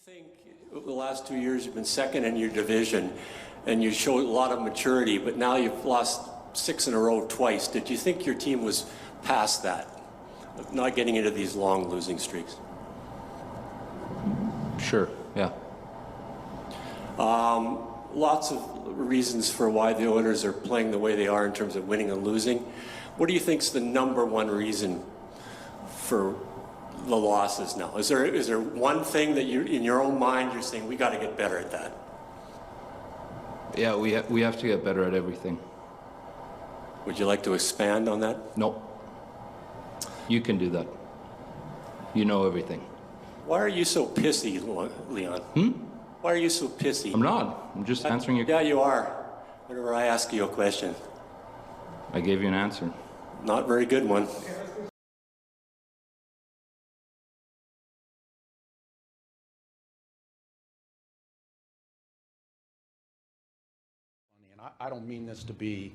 think the last 2 years you've been second in your division and you showed a lot of maturity, but now you've lost 6 in a row twice. Did you think your team was past that, of not getting into these long losing streaks? Sure, yeah. Lots of reasons for why the Oilers are playing the way they are in terms of winning and losing. What do you think is the #1 reason for the losses now? Is there one thing that you, in your own mind, you're saying we got to get better at that? Yeah, we have to get better at everything. Would you like to expand on that? No. You can do that. You know everything. Why are you so pissy, Leon? Why are you so pissy? I'm not. I'm just answering your... Yeah, you are. Whenever I ask you a question. I gave you an answer. Not a very good one. I don't mean this to be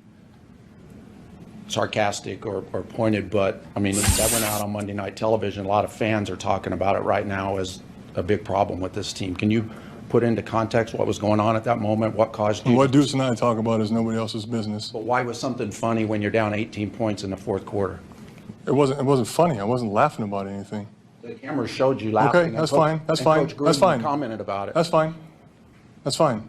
sarcastic or pointed, but I mean, that went out on Monday Night Television. A lot of fans are talking about it right now as a big problem with this team. Can you put into context what was going on at that moment? What caused you? What Deuce and I talk about is nobody else's business. But why was something funny when you're down 18 points in the fourth quarter? It wasn't funny. I wasn't laughing about anything. The camera showed you laughing. Okay, that's fine. That's fine. That's fine. Commented about it. That's fine. That's fine.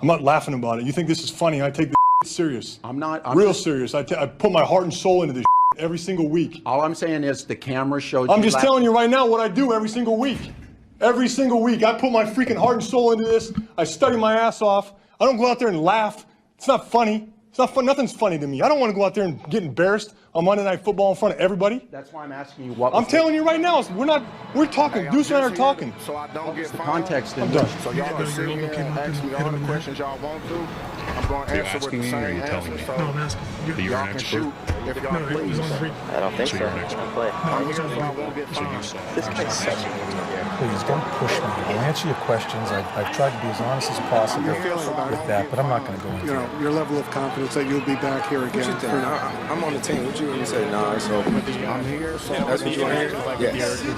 I'm not laughing about it. You think this is funny? I take this serious. I'm not. Real serious. I put my heart and soul into this every single week. All I'm saying is the camera showed you. I'm just telling you right now what I do every single week. Every single week, I put my freaking heart and soul into this. I study my ass off. I don't go out there and laugh. It's not funny. It's not fun. Nothing's funny to me. I don't want to go out there and get embarrassed on Monday Night Football in front of everybody. That's why I'm asking you what. I'm telling you right now, we're talking. Deuce and I are talking. So I don't get the context in I'm done. So y'all can sit here and ask me all the questions y'all want to. I'm going to answer with the same answer. So No, I'm asking. y'all can shoot if y'all No, it was please. on the read. I don't think so. you're I'm next. gonna play. I'm here so I won't get fined. This guy's such a Please don't push me. I'll answer your questions. I've tried to be as honest as possible Your feeling about with it? that, but I'm not going to go into You know, your level of confidence that you'll be back here again. What you think? I'm on the team. What you say? Nah, it's over. I'm here, so That's what you want to hear? Yes. You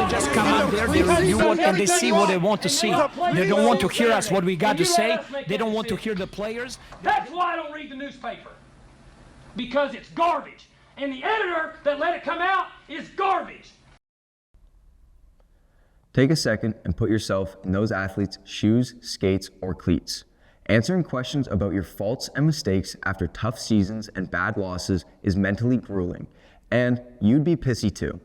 just come out there, they review what, and they see what they want to see. They don't want to hear us, what we got to say. They don't want to hear the players. That's why I don't read the newspaper. Because it's garbage. And the editor that let it come out is garbage. Take a second and put yourself in those athletes' shoes, skates, or cleats. Answering questions about your faults and mistakes after tough seasons and bad losses is mentally grueling, and you'd be pissy too.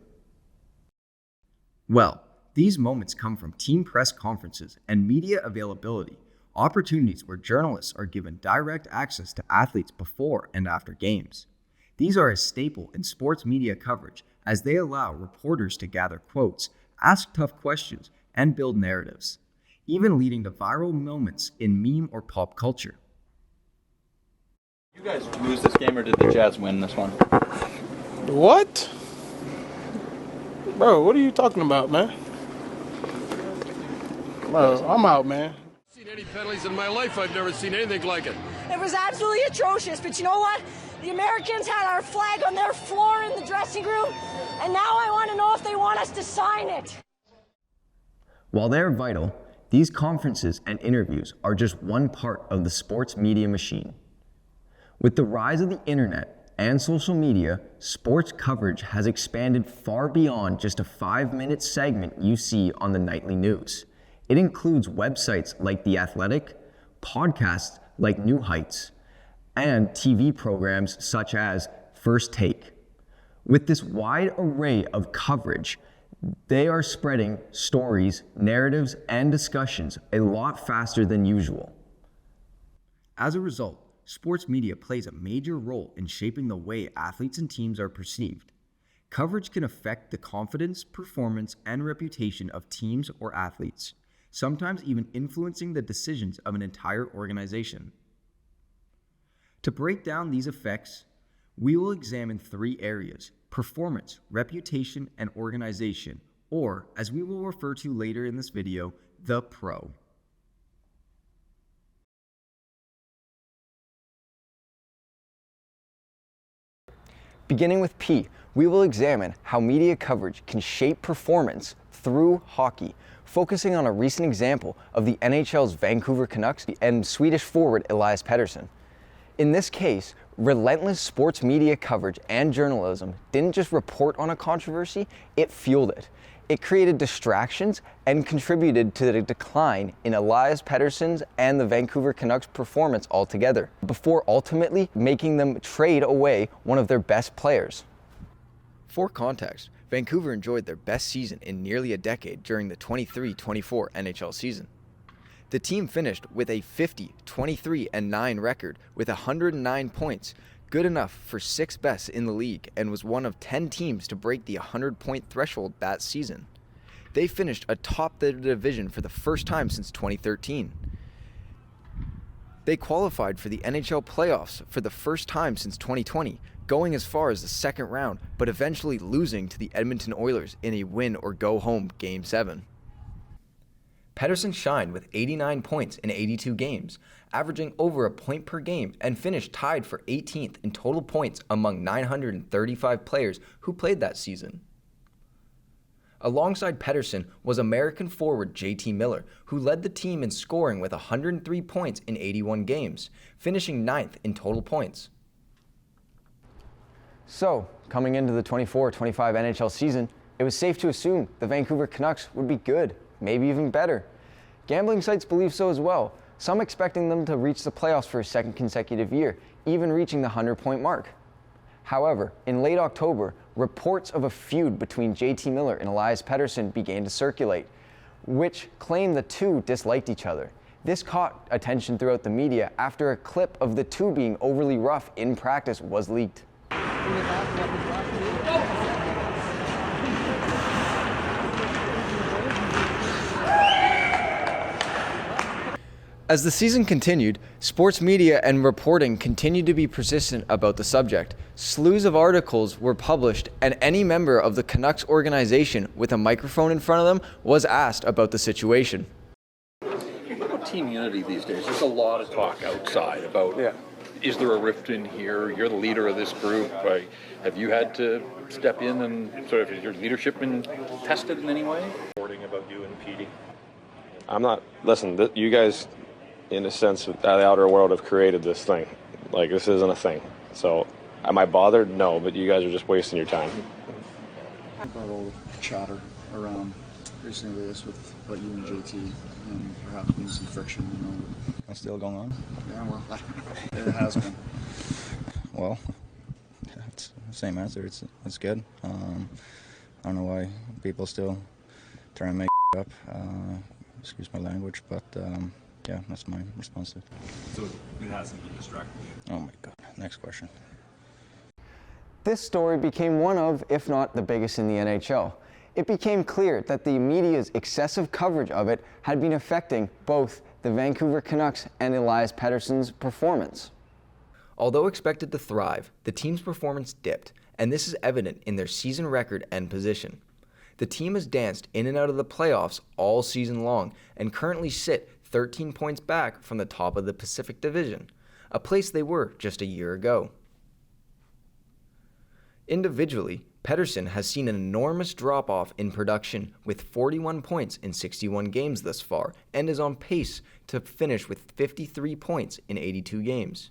Well, these moments come from team press conferences and media availability, opportunities where journalists are given direct access to athletes before and after games. These are a staple in sports media coverage as they allow reporters to gather quotes, ask tough questions, and build narratives, even leading to viral moments in meme or pop culture. You guys lose this game or did the Jazz win this one? What? Bro, what are you talking about, man? Bro, I'm out, man. I've seen any penalties in my life. I've never seen anything like it. It was absolutely atrocious, but you know what? The Americans had our flag on their floor in the dressing room, and now I want to know if they want us to sign it. While they're vital, these conferences and interviews are just one part of the sports media machine. With the rise of the internet and social media, sports coverage has expanded far beyond just a 5-minute segment you see on the nightly news. It includes websites like The Athletic, podcasts like New Heights, and TV programs such as First Take. With this wide array of coverage, they are spreading stories, narratives, and discussions a lot faster than usual. As a result, sports media plays a major role in shaping the way athletes and teams are perceived. Coverage can affect the confidence, performance, and reputation of teams or athletes, sometimes even influencing the decisions of an entire organization. To break down these effects, we will examine 3 areas: performance, reputation, and organization, or as we will refer to later in this video, the P.R.O. Beginning with P, We will examine how media coverage can shape performance through hockey, focusing on a recent example of the NHL's Vancouver Canucks and Swedish forward Elias Pettersson. In this case, relentless sports media coverage and journalism didn't just report on a controversy, it fueled it. It created distractions and contributed to the decline in Elias Pettersson's and the Vancouver Canucks' performance altogether, before ultimately making them trade away one of their best players. For context, Vancouver enjoyed their best season in nearly a decade during the 23-24 NHL season. The team finished with a 50-23-9 record with 109 points, good enough for 6th best in the league, and was one of 10 teams to break the 100-point threshold that season. They finished atop the division for the first time since 2013. They qualified for the NHL playoffs for the first time since 2020, going as far as the second round, but eventually losing to the Edmonton Oilers in a win-or-go-home Game 7. Pettersson shined with 89 points in 82 games, averaging over a point per game, and finished tied for 18th in total points among 935 players who played that season. Alongside Pettersson was American forward JT Miller, who led the team in scoring with 103 points in 81 games, finishing 9th in total points. So, coming into the 24-25 NHL season, it was safe to assume the Vancouver Canucks would be good, maybe even better. Gambling sites believe so as well, some expecting them to reach the playoffs for a second consecutive year, even reaching the 100-point mark. However, in late October, reports of a feud between JT Miller and Elias Pettersson began to circulate, which claimed the two disliked each other. This caught attention throughout the media after a clip of the two being overly rough in practice was leaked. As the season continued, sports media and reporting continued to be persistent about the subject. Slews of articles were published, and any member of the Canucks organization with a microphone in front of them was asked about the situation. What about team unity these days? There's a lot of talk outside about, is there a rift in here? You're the leader of this group. Have you had to step in and sort of, has your leadership been tested in any way? Reporting about you and Petey. I'm not, listen, you guys, in a sense, the outer world have created this thing. Like, this isn't a thing. So, am I bothered? No, but you guys are just wasting your time. About all the chatter around recently this with about you and JT and perhaps being some friction, you know. That's still going on? Yeah, well, it has been. Well, it's the same answer. It's good. I don't know why people still try and make up. Excuse my language, but yeah, that's my response to it. So it hasn't been distracting you? Oh my God. Next question. This story became one of, if not the biggest in the NHL. It became clear that the media's excessive coverage of it had been affecting both the Vancouver Canucks and Elias Pettersson's performance. Although expected to thrive, the team's performance dipped, and this is evident in their season record and position. The team has danced in and out of the playoffs all season long and currently sit 13 points back from the top of the Pacific Division, a place they were just a year ago. Individually, Pettersson has seen an enormous drop-off in production with 41 points in 61 games thus far and is on pace to finish with 53 points in 82 games.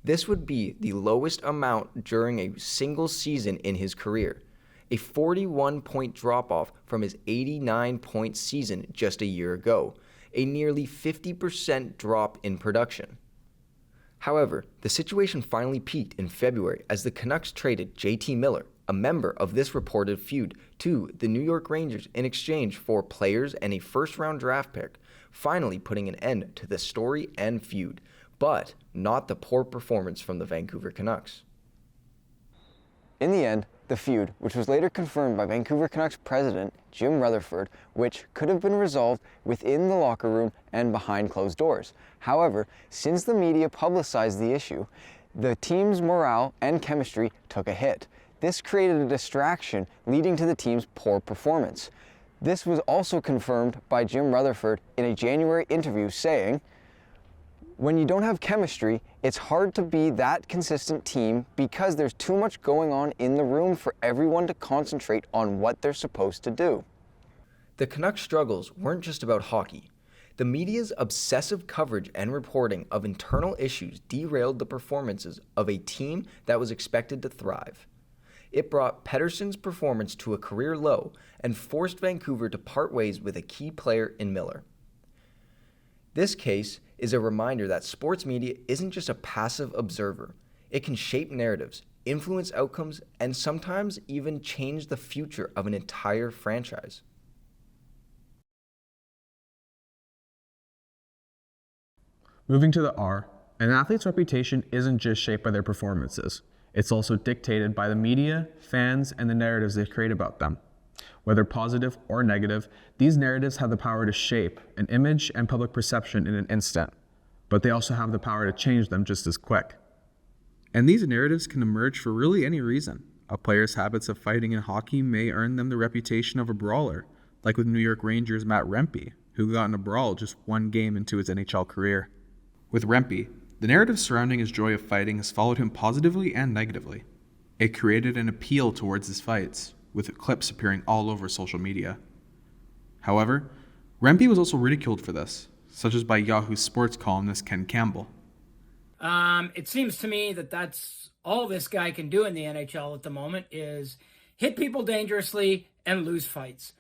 This would be the lowest amount during a single season in his career, a 41-point drop-off from his 89-point season just a year ago, a nearly 50% drop in production. However, the situation finally peaked in February as the Canucks traded JT Miller, a member of this reported feud, to the New York Rangers in exchange for players and a first-round draft pick, finally putting an end to the story and feud, but not the poor performance from the Vancouver Canucks. In the end, the feud, which was later confirmed by Vancouver Canucks president Jim Rutherford, which could have been resolved within the locker room and behind closed doors. However, since the media publicized the issue, the team's morale and chemistry took a hit. This created a distraction, leading to the team's poor performance. This was also confirmed by Jim Rutherford in a January interview, saying, When you don't have chemistry, it's hard to be that consistent team because there's too much going on in the room for everyone to concentrate on what they're supposed to do. The Canucks' struggles weren't just about hockey. The media's obsessive coverage and reporting of internal issues derailed the performances of a team that was expected to thrive. It brought Pettersson's performance to a career low and forced Vancouver to part ways with a key player in Miller. This case is a reminder that sports media isn't just a passive observer. It can shape narratives, influence outcomes, and sometimes even change the future of an entire franchise. Moving to the R, an athlete's reputation isn't just shaped by their performances. It's also dictated by the media, fans, and the narratives they create about them. Whether positive or negative, these narratives have the power to shape an image and public perception in an instant, but they also have the power to change them just as quick. And these narratives can emerge for really any reason. A player's habits of fighting in hockey may earn them the reputation of a brawler, like with New York Rangers' Matt Rempe, who got in a brawl just one game into his NHL career. With Rempe, the narrative surrounding his joy of fighting has followed him positively and negatively. It created an appeal towards his fights, with clips appearing all over social media. However, Rempe was also ridiculed for this, such as by Yahoo Sports columnist Ken Campbell. It seems to me that that's all this guy can do in the NHL at the moment is hit people dangerously and lose fights.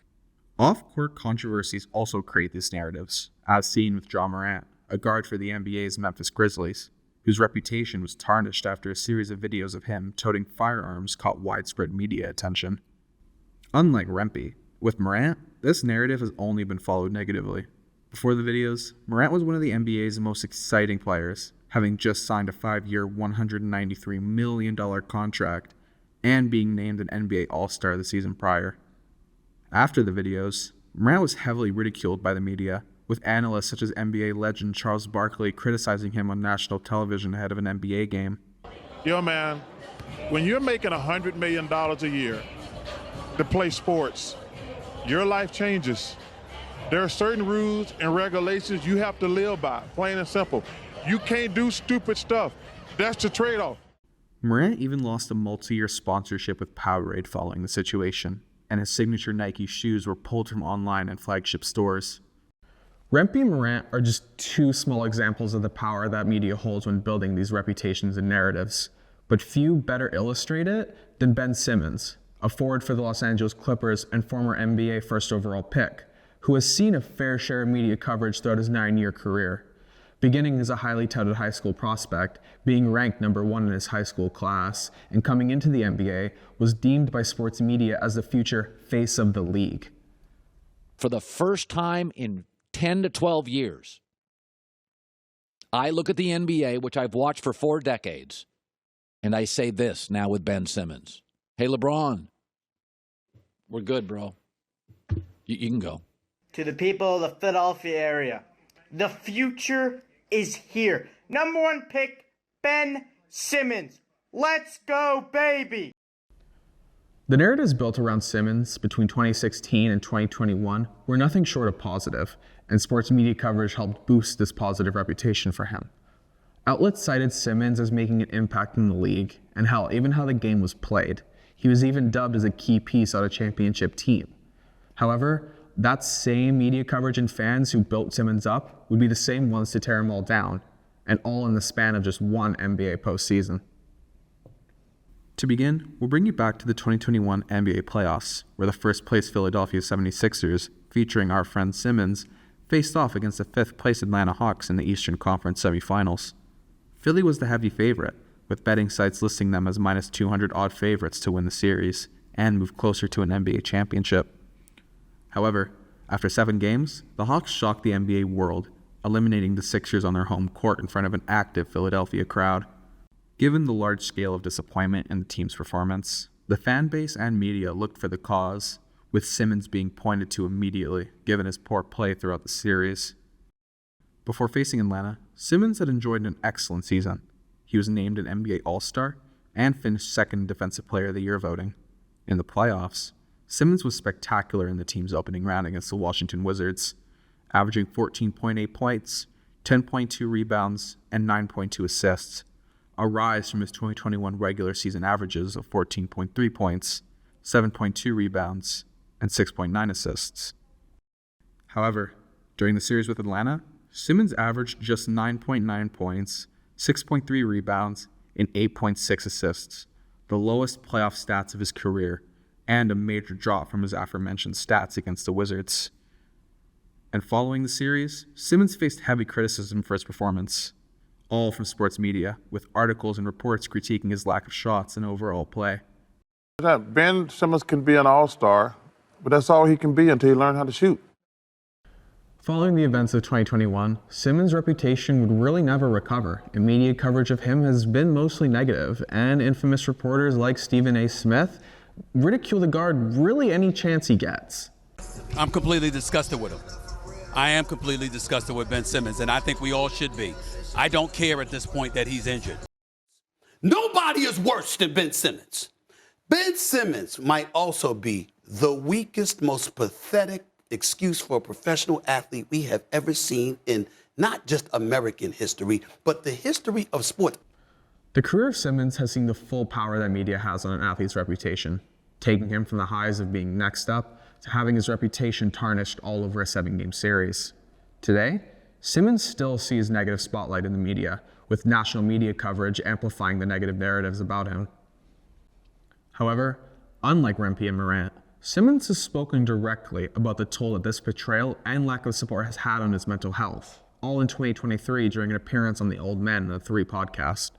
Off-court controversies also create these narratives, as seen with John Morant, a guard for the NBA's Memphis Grizzlies, whose reputation was tarnished after a series of videos of him toting firearms caught widespread media attention. Unlike Rempe, with Morant, this narrative has only been followed negatively. Before the videos, Morant was one of the NBA's most exciting players, having just signed a 5-year, $193 million contract and being named an NBA All-Star the season prior. After the videos, Morant was heavily ridiculed by the media, with analysts such as NBA legend Charles Barkley criticizing him on national television ahead of an NBA game. Yo, man, when you're making $100 million a year to play sports, your life changes. There are certain rules and regulations you have to live by, plain and simple. You can't do stupid stuff. That's the trade-off. Morant even lost a multi-year sponsorship with Powerade following the situation, and his signature Nike shoes were pulled from online and flagship stores. Rempe and Morant are just two small examples of the power that media holds when building these reputations and narratives, but few better illustrate it than Ben Simmons, a forward for the Los Angeles Clippers and former NBA first overall pick, who has seen a fair share of media coverage throughout his 9-year career. Beginning as a highly touted high school prospect, being ranked number 1 in his high school class, and coming into the NBA, was deemed by sports media as the future face of the league. For the first time in 10 to 12 years, I look at the NBA, which I've watched for 4 decades, and I say this now with Ben Simmons. Hey, LeBron, we're good, bro. You can go. To the people of the Philadelphia area, the future is here. Number 1 pick, Ben Simmons. Let's go, baby! The narratives built around Simmons between 2016 and 2021 were nothing short of positive, and sports media coverage helped boost this positive reputation for him. Outlets cited Simmons as making an impact in the league, and even how the game was played. He was even dubbed as a key piece on a championship team. However, that same media coverage and fans who built Simmons up would be the same ones to tear him all down, and all in the span of just one NBA postseason. To begin, we'll bring you back to the 2021 NBA playoffs, where the first-place Philadelphia 76ers, featuring our friend Simmons, faced off against the 5th-place Atlanta Hawks in the Eastern Conference semifinals. Philly was the heavy favorite, with betting sites listing them as minus 200-odd favorites to win the series and move closer to an NBA championship. However, after 7 games, the Hawks shocked the NBA world, eliminating the Sixers on their home court in front of an active Philadelphia crowd. Given the large scale of disappointment in the team's performance, the fan base and media looked for the cause, with Simmons being pointed to immediately, given his poor play throughout the series. Before facing Atlanta, Simmons had enjoyed an excellent season. He was named an NBA All-Star and finished 2nd Defensive Player of the Year voting. In the playoffs, Simmons was spectacular in the team's opening round against the Washington Wizards, averaging 14.8 points, 10.2 rebounds, and 9.2 assists, a rise from his 2021 regular season averages of 14.3 points, 7.2 rebounds, and 6.9 assists. However, during the series with Atlanta, Simmons averaged just 9.9 points, 6.3 rebounds, and 8.6 assists, the lowest playoff stats of his career, and a major drop from his aforementioned stats against the Wizards. And following the series, Simmons faced heavy criticism for his performance, all from sports media, with articles and reports critiquing his lack of shots and overall play. Ben Simmons can be an all-star, but that's all he can be until he learns how to shoot. Following the events of 2021, Simmons' reputation would really never recover, and media coverage of him has been mostly negative, and infamous reporters like Stephen A. Smith ridicule the guard really any chance he gets. I'm completely disgusted with him. I am completely disgusted with Ben Simmons, and I think we all should be. I don't care at this point that he's injured. Nobody is worse than Ben Simmons. Ben Simmons might also be the weakest, most pathetic excuse for a professional athlete we have ever seen in not just American history, but the history of sports. The career of Simmons has seen the full power that media has on an athlete's reputation, taking him from the highs of being next up to having his reputation tarnished all over a 7-game series. Today, Simmons still sees negative spotlight in the media, with national media coverage amplifying the negative narratives about him. However, unlike Rempe and Morant, Simmons has spoken directly about the toll that this betrayal and lack of support has had on his mental health, all in 2023 during an appearance on the Old Men in the 3 podcast.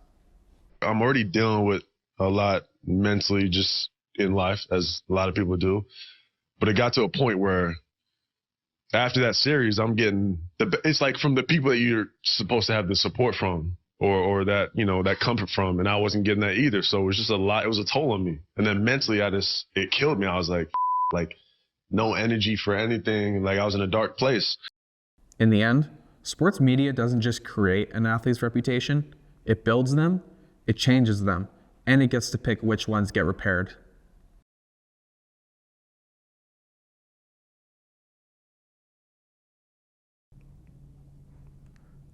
I'm already dealing with a lot mentally just in life, as a lot of people do. But it got to a point where after that series, I'm getting it's like from the people that you're supposed to have the support from or that, that comfort from. And I wasn't getting that either. So it was just a lot. It was a toll on me. And then mentally, it killed me. I was like no energy for anything. Like I was in a dark place. In the end, sports media doesn't just create an athlete's reputation. It builds them, it changes them, and it gets to pick which ones get repaired.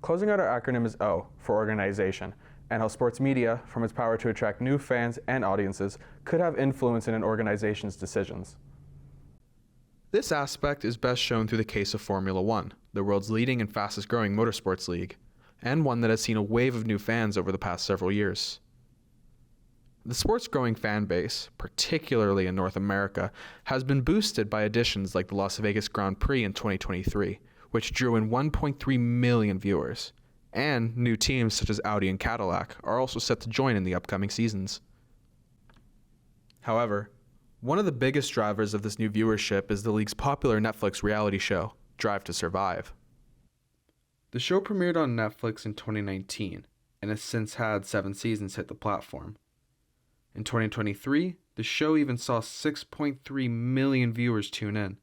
Closing out our acronym is O for organization, and how sports media, from its power to attract new fans and audiences, could have influence in an organization's decisions. This aspect is best shown through the case of Formula One, the world's leading and fastest growing motorsports league, and one that has seen a wave of new fans over the past several years. The sport's growing fan base, particularly in North America, has been boosted by additions like the Las Vegas Grand Prix in 2023, which drew in 1.3 million viewers, and new teams such as Audi and Cadillac are also set to join in the upcoming seasons. However, one of the biggest drivers of this new viewership is the league's popular Netflix reality show, Drive to Survive. The show premiered on Netflix in 2019 and has since had 7 seasons hit the platform. In 2023, the show even saw 6.3 million viewers tune in.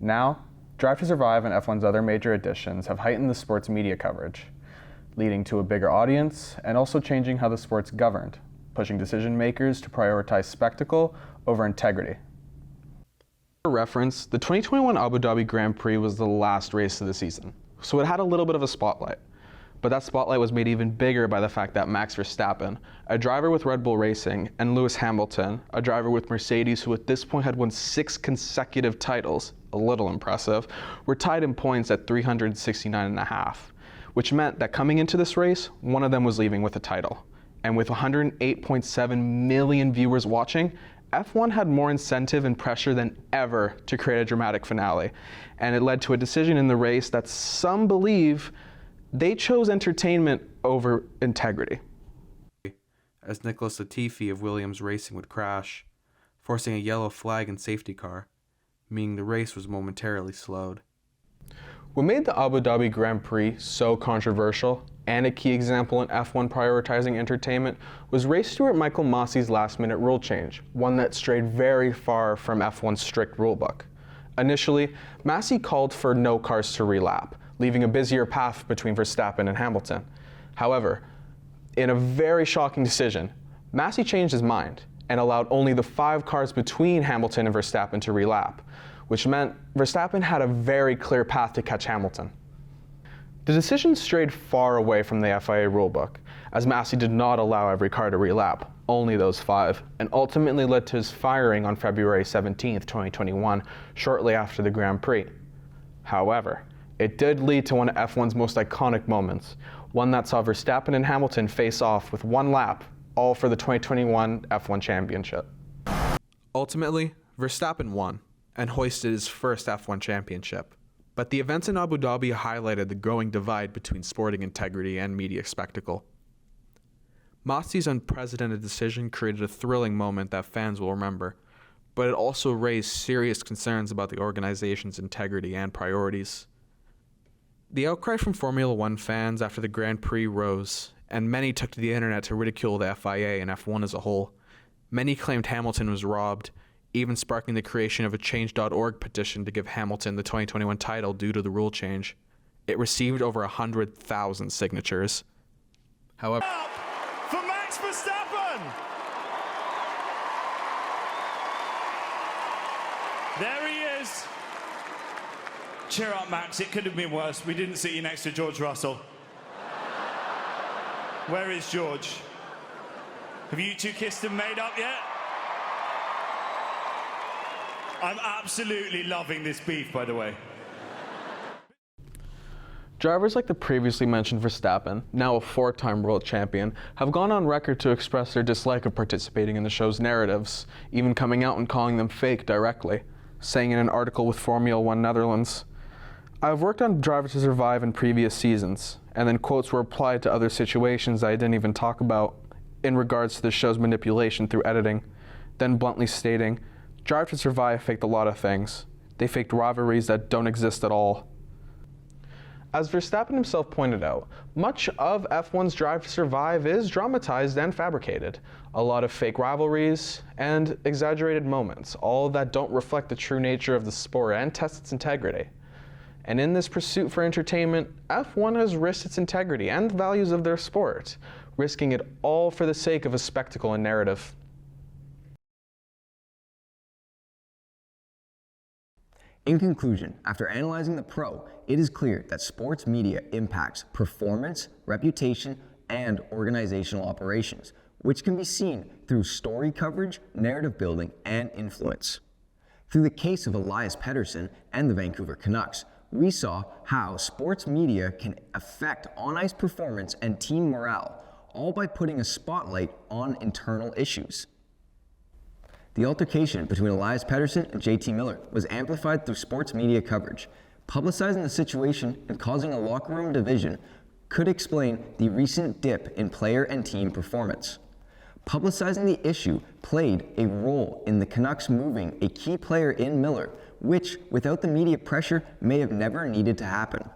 Now, Drive to Survive and F1's other major additions have heightened the sport's media coverage, leading to a bigger audience and also changing how the sport's governed, pushing decision makers to prioritize spectacle over integrity. For reference, the 2021 Abu Dhabi Grand Prix was the last race of the season, so it had a little bit of a spotlight. But that spotlight was made even bigger by the fact that Max Verstappen, a driver with Red Bull Racing, and Lewis Hamilton, a driver with Mercedes who at this point had won 6 consecutive titles, a little impressive, were tied in points at 369.5, which meant that coming into this race, one of them was leaving with a title. And with 108.7 million viewers watching, F1 had more incentive and pressure than ever to create a dramatic finale. And it led to a decision in the race that some believe they chose entertainment over integrity. As Nicholas Latifi of Williams Racing would crash, forcing a yellow flag and safety car, meaning the race was momentarily slowed. What made the Abu Dhabi Grand Prix so controversial, and a key example in F1 prioritizing entertainment, was race steward Michael Massey's last-minute rule change, one that strayed very far from F1's strict rulebook. Initially, Massey called for no cars to relap, leaving a busier path between Verstappen and Hamilton. However, in a very shocking decision, Massey changed his mind and allowed only the 5 cars between Hamilton and Verstappen to relap, which meant Verstappen had a very clear path to catch Hamilton. The decision strayed far away from the FIA rulebook, as Massey did not allow every car to relap, only those 5, and ultimately led to his firing on February 17, 2021, shortly after the Grand Prix. However, it did lead to one of F1's most iconic moments, one that saw Verstappen and Hamilton face off with one lap, all for the 2021 F1 championship. Ultimately, Verstappen won and hoisted his first F1 championship. But the events in Abu Dhabi highlighted the growing divide between sporting integrity and media spectacle. Massey's unprecedented decision created a thrilling moment that fans will remember, but it also raised serious concerns about the organization's integrity and priorities. The outcry from Formula One fans after the Grand Prix rose, and many took to the internet to ridicule the FIA and F1 as a whole. Many claimed Hamilton was robbed, even sparking the creation of a Change.org petition to give Hamilton the 2021 title due to the rule change. It received over 100,000 signatures. However, for Max Verstappen! There he is. Cheer up, Max. It could have been worse. We didn't see you next to George Russell. Where is George? Have you two kissed and made up yet? I'm absolutely loving this beef, by the way. Drivers like the previously mentioned Verstappen, now a 4-time world champion, have gone on record to express their dislike of participating in the show's narratives, even coming out and calling them fake directly, saying in an article with Formula One Netherlands, "I've worked on Drive to Survive in previous seasons, and then quotes were applied to other situations I didn't even talk about in regards to the show's manipulation through editing, then bluntly stating, Drive to Survive faked a lot of things. They faked rivalries that don't exist at all." As Verstappen himself pointed out, much of F1's Drive to Survive is dramatized and fabricated. A lot of fake rivalries and exaggerated moments, all that don't reflect the true nature of the sport and test its integrity. And in this pursuit for entertainment, F1 has risked its integrity and the values of their sport, risking it all for the sake of a spectacle and narrative. In conclusion, after analyzing the P.R.O, it is clear that sports media impacts performance, reputation, and organizational operations, which can be seen through story coverage, narrative building, and influence. Through the case of Elias Pettersson and the Vancouver Canucks, we saw how sports media can affect on-ice performance and team morale, all by putting a spotlight on internal issues. The altercation between Elias Pettersson and JT Miller was amplified through sports media coverage. Publicizing the situation and causing a locker room division could explain the recent dip in player and team performance. Publicizing the issue played a role in the Canucks moving a key player in Miller, which, without the media pressure, may have never needed to happen.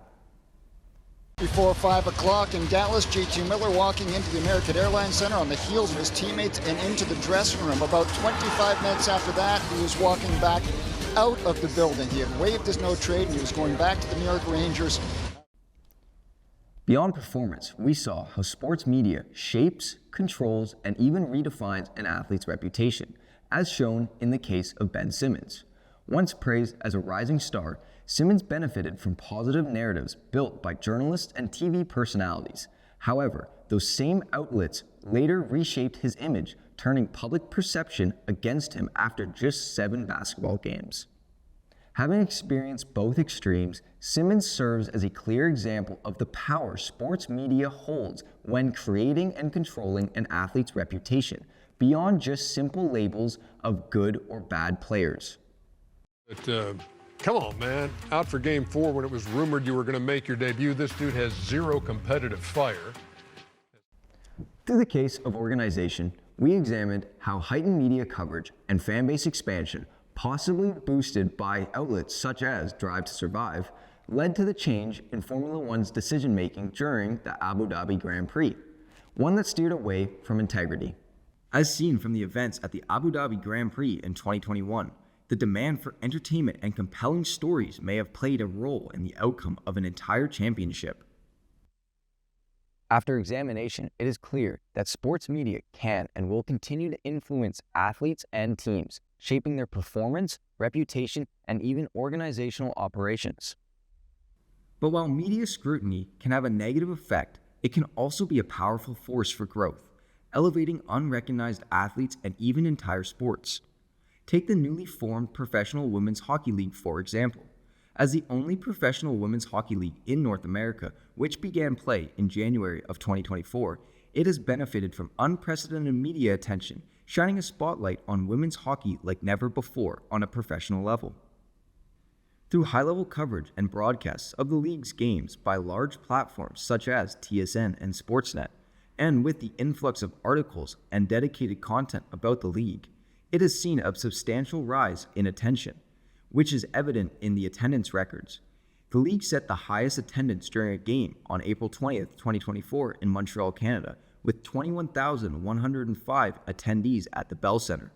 Before 5 o'clock in Dallas, JT Miller walking into the American Airlines Center on the heels of his teammates and into the dressing room. About 25 minutes after that, he was walking back out of the building. He had waived his no trade and he was going back to the New York Rangers. Beyond performance, we saw how sports media shapes, controls, and even redefines an athlete's reputation, as shown in the case of Ben Simmons. Once praised as a rising star, Simmons benefited from positive narratives built by journalists and TV personalities. However, those same outlets later reshaped his image, turning public perception against him after just 7 basketball games. Having experienced both extremes, Simmons serves as a clear example of the power sports media holds when creating and controlling an athlete's reputation, beyond just simple labels of good or bad players. But, come on, man. Out for Game 4 when it was rumored you were going to make your debut. This dude has 0 competitive fire. Through the case of organization, we examined how heightened media coverage and fan base expansion, possibly boosted by outlets such as Drive to Survive, led to the change in Formula One's decision-making during the Abu Dhabi Grand Prix, one that steered away from integrity. As seen from the events at the Abu Dhabi Grand Prix in 2021, the demand for entertainment and compelling stories may have played a role in the outcome of an entire championship. After examination, it is clear that sports media can and will continue to influence athletes and teams, shaping their performance, reputation, and even organizational operations. But while media scrutiny can have a negative effect, it can also be a powerful force for growth, elevating unrecognized athletes and even entire sports. Take the newly formed Professional Women's Hockey League, for example. As the only professional women's hockey league in North America, which began play in January of 2024, it has benefited from unprecedented media attention, shining a spotlight on women's hockey like never before on a professional level. Through high-level coverage and broadcasts of the league's games by large platforms such as TSN and Sportsnet, and with the influx of articles and dedicated content about the league, it has seen a substantial rise in attention, which is evident in the attendance records. The league set the highest attendance during a game on April 20th, 2024 in Montreal, Canada, with 21,105 attendees at the Bell Center,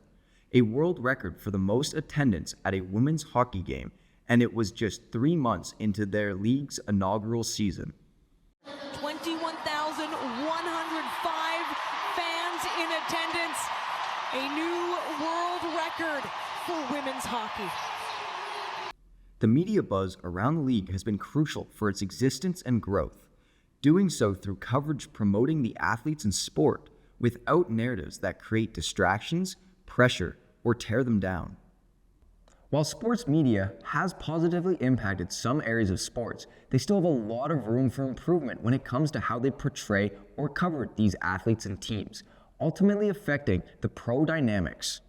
a world record for the most attendance at a women's hockey game, and it was just 3 months into their league's inaugural season. 21,105 fans in attendance, a new world record for women's hockey. The media buzz around the league has been crucial for its existence and growth, doing so through coverage promoting the athletes and sport without narratives that create distractions, pressure, or tear them down. While sports media has positively impacted some areas of sports, they still have a lot of room for improvement when it comes to how they portray or cover these athletes and teams, ultimately affecting the pro dynamics.